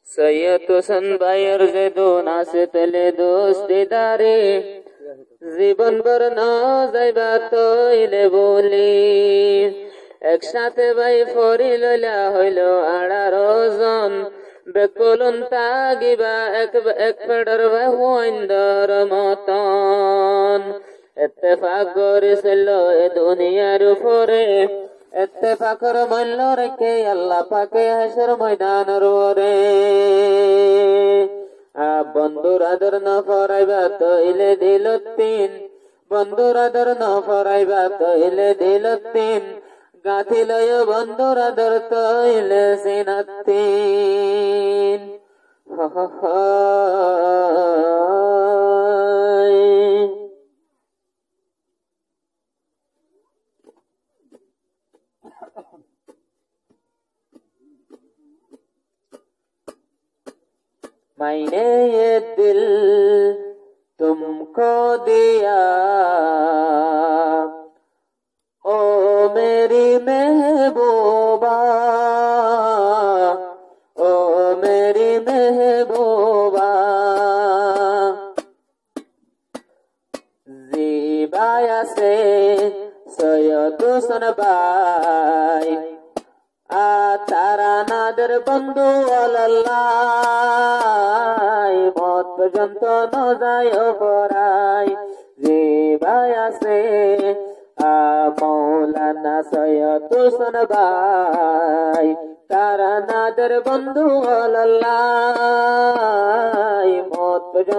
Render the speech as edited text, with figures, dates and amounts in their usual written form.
सैयद हुसैन भाइयर जे दो नासे तले दोस्तीदारी জীবন ভর না যাইবা তইলে বলি একসাথে ভাই ফরি লইলা হইল 18 জন বেকুলন তাগিবা এক ফেডার ভাই হইন্দর মতন ইত্তেফাক করেছিল এ দুনিয়ার উপরে ইত্তেফাকর মূল্য রেখে আল্লাহ পাকে হাসর ময়দানের ওরে বন্ধুর আদর না ফরাইবা তইলে দিল তিন বন্ধুর আদর না ফরাইবা তইলে দিল তিন গাথিলয় বন্ধুর আদর তইলে সিনাতিন मैंने ये दिल तुमको दिया ओ मेरी महबूबा ओ मेरी महबूबा ज़िबाया से सैयद हुसैन भाई তারা নাদের বন্ধু আল্লাহ মত পর্যন্ত ন যায় পরাই যে ভাই আছে মৌলানা সৈয়দ হোসেন ভাই তারা নাদের বন্ধু আল্লাহ মত পর্যন্ত